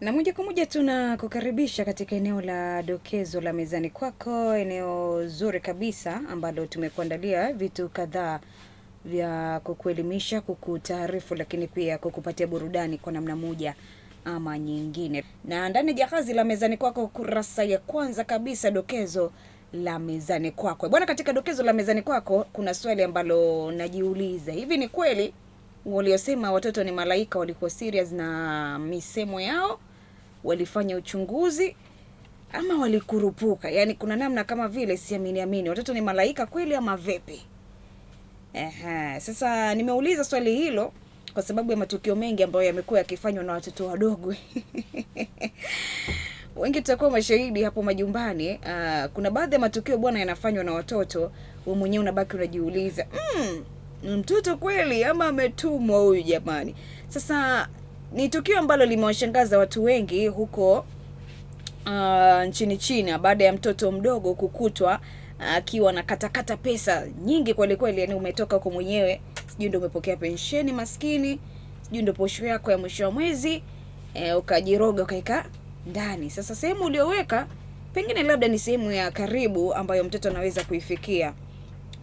Na moja kwa moja tunakukaribisha katika eneo la dokezo la mezani kwako, eneo zuri kabisa ambalo tumekuandalia vitu kadhaa vya kukuelimisha, kukutaarifu, lakini pia kukupatia burudani kwa namna moja ama nyingine. Na ndani ya jahazi la mezani kwako, kurasa ya kwanza kabisa, dokezo la mezani kwako. Bwana, katika dokezo la mezani kwako kuna swali ambalo najiuliza, hivi ni kweli waliosema watoto ni malaika walikuwa serious na misemo yao? Walifanya uchunguzi ama walikurupuka? Yaani kuna namna kama vile siamini watoto ni malaika kweli ama vipi? Sasa nimeuliza swali hilo kwa sababu ya matukio mengi ambayo yamekuwa yakifanywa na watoto wadogo. Wengi tutakuwa mashahidi hapo majumbani. Kuna baadhi ya matukio bwana yanafanywa na watoto, wewe mwenyewe unabaki unajiuliza, mtoto kweli ama ametumwa huyu jamani? Sasa ni tukio ambalo limewashangaza watu wengi huko nchini China, baada ya mtoto mdogo kukutwa akiwa na katakata pesa nyingi kweli kweli. Yani umetoka huko mwenyewe, sijui ndio umepokea pensheni maskini, sijui ndio posho yako ya mwisho wa mwezi, ukajiroga ukaika ndani. Sasa sehemu ulioweka pengine labda ni sehemu ya karibu ambayo mtoto anaweza kuifikia,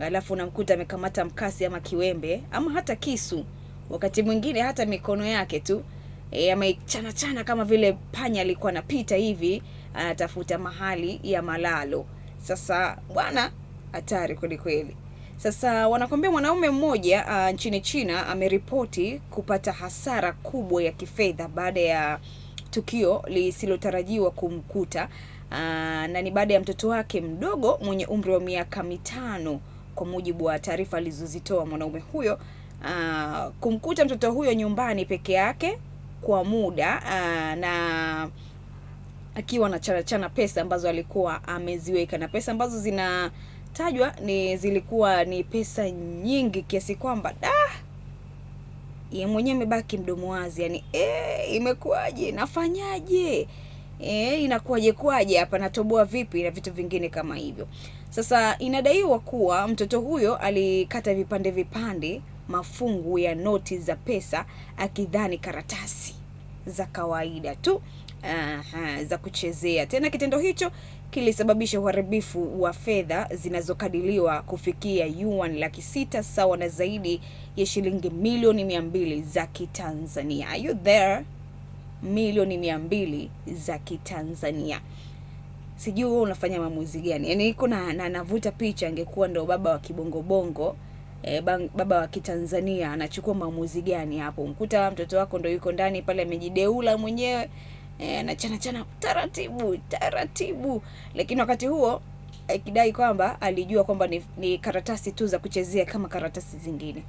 alafu unamkuta amekamata mkasi ama kiwembe ama hata kisu, wakati mwingine hata mikono yake tu amechana chana kama vile panya alikuwa anapita hivi anatafuta mahali ya malalo. Sasa bwana, hatari kweli kweli. Sasa wanakwambia mwanaume mmoja nchini China ameripoti kupata hasara kubwa ya kifedha baada ya tukio lisilotarajiwa kumkuta, na ni baada ya mtoto wake mdogo mwenye umri wa miaka 5, kwa mujibu wa taarifa alizozitoa mwanaume huyo, kumkuta mtoto huyo nyumbani peke yake kwa muda, na akiwa na chana pesa ambazo alikuwa ameziweka, na pesa ambazo zinatajwa zilikuwa ni pesa nyingi kiasi kwamba yeye mwenyewe amebaki mdomo wazi. Yani imekuwaje, nafanyaje, inakuwaje kwaje hapa, natoboa vipi na vitu vingine kama hivyo. Sasa inadaiwa kuwa mtoto huyo alikata vipande mafungu ya noti za pesa akidhani karatasi za kawaida tu za kuchezea. Tena kitendo hicho kilisababisha uharibifu wa fedha zinazokadiliwa kufikia yuan 600,000 sawa na zaidi ya shilingi milioni 200 za Kitanzania. Are you there? Milioni 200 za Kitanzania. Sijui wewe unafanya maamuzi gani? Yaani niko na navuta picha, angekuwa ndo baba wa kibongo baba wa Kitanzania anachukua maamuzi gani hapo? Mkuta mtoto wako ndo yuko ndani pale amejideula mwenyewe, anachana taratibu, lakini wakati huo akidai kwamba alijua kwamba ni karatasi tu za kuchezea kama karatasi zingine.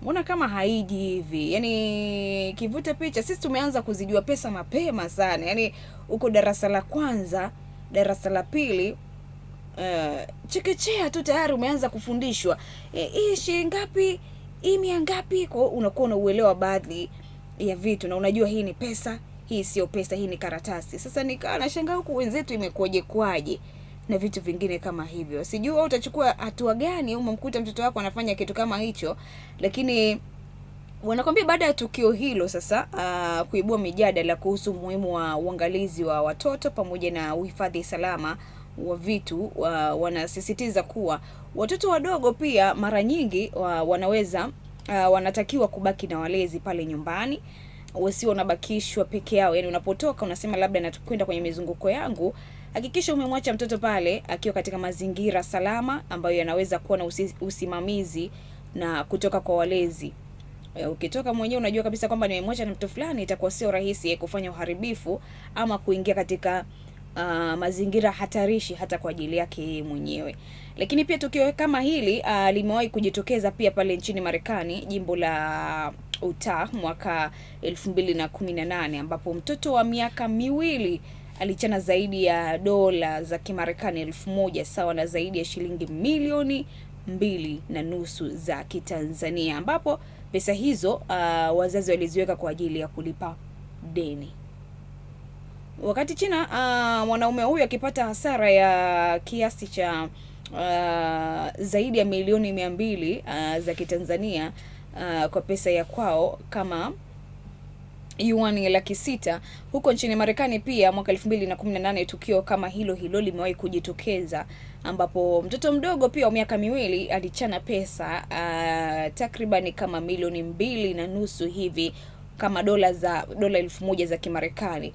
Mbona kama haiji hivi? Yaani kivuta picha, sisi tumeanza kuzijua pesa mapema sana. Yaani uko darasa la kwanza, darasa la pili, chekechea tu tayari umeanza kufundishwa hii shilingi ngapi, hii 100 ngapi. Kwa unakuwa unauelewa baadhi ya vitu na unajua hii ni pesa, hii sio pesa, hii ni karatasi. Sasa nikaa nashangaa huku wenzetu imekuaje kwaje na vitu vingine kama hivyo. Sijui wewe utachukua hatua gani au umemkuta mtoto wako anafanya kitu kama hicho, lakini wanakwambia baada ya tukio hilo sasa kuibua mijadala kuhusu umuhimu wa uangalizi wa watoto pamoja na uhifadhi salama wa vitu. Wanasisitiza kuwa watoto wadogo pia mara nyingi wanatakiwa kubaki na walezi pale nyumbani, wasio wanabakishwa peke yao. Yani unapotoka unasema labda natakwenda kwenye mizunguko yangu, hakikisha umemwacha mtoto pale akiwa katika mazingira salama ambayo yanaweza kuwa na usimamizi na kutoka kwa walezi. Ukitoka mwenyewe unajua kabisa kwamba nimemwacha na mtu fulani, itakuwa sio rahisi kufanya uharibifu ama kuingia katika mazingira hatarishi hata kwa ajili yake mwenyewe. Lakini pia tukio kama hili limewahi kujitokeza pia pale nchini Marekani, jimbo la Utah mwaka 2018, ambapo mtoto wa miaka 2 alichana zaidi ya dola za Kimarekani 1,000 sawa na zaidi ya shilingi milioni 2.5 za Kitanzania, ambapo pesa hizo wazazi waliziweka kwa ajili ya kulipa deni. Wakati China mwanaume huyu akipata hasara ya kiasi cha zaidi ya milioni 200 za Kitanzania kwa pesa ya kwao, kama yuan 600,000. Huko nchini Marekani pia mwaka 2018 tukio kama hilo limewahi kujitokeza, ambapo mtoto mdogo pia wa miaka 2 alichana pesa takriban kama milioni 2.5 hivi, kama dola 1,000 za Kimarekani.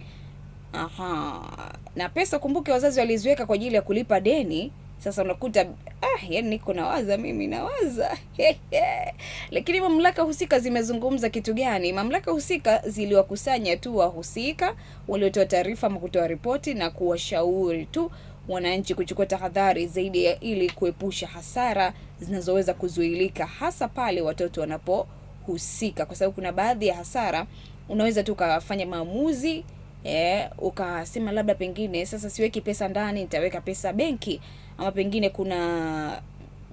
Na pesa, kumbuke, wazazi waliziweka kwa ajili ya kulipa deni. Sasa unakuta yani niko nawaza lakini mamlaka husika zimezungumza kitu gani? Mamlaka husika ziliwakusanya tu wahusika waliotoa taarifa ama kutoa ripoti na kuwashauri tu wananchi kuchukua tahadhari zaidi ili kuepusha hasara zinazoweza kuzuilika, hasa pale watoto wanapohusika, kwa sababu kuna baadhi ya hasara unaweza tu kufanya maamuzi ukasema labda pengine sasa siweki pesa ndani, nitaweka pesa benki, ama pengine kuna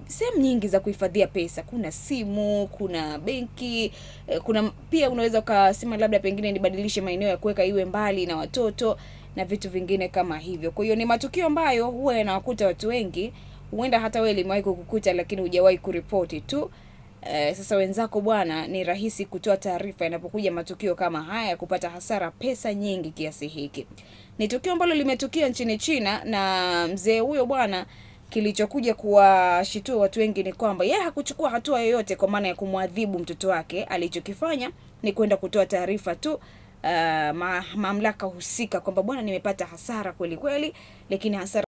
sehemu nyingi za kuhifadhia pesa, kuna simu, kuna benki, kuna pia unaweza ukasema labda pengine nibadilishe maeneo ya kuweka iwe mbali na watoto na vitu vingine kama hivyo. Kwa hiyo ni matukio ambayo huwa yanawakuta watu wengi, huenda hata wewe limewahi kukukuta lakini hujawahi kuripoti tu. Sasa wenzako bwana, ni rahisi kutoa taarifa inapokuja matukio kama haya, kupata hasara pesa nyingi kiasi hiki. Ni tukio ambalo limetukia nchini China, na mzee huyo bwana, kilichokuja kuwashitua watu wengi ni kwamba yeye hakuchukua hatua yoyote kwa maana ya kumwadhibu mtoto wake. Alichokifanya ni kwenda kutoa taarifa tu mamlaka husika kwamba bwana, nimepata hasara kweli kweli, lakini hasara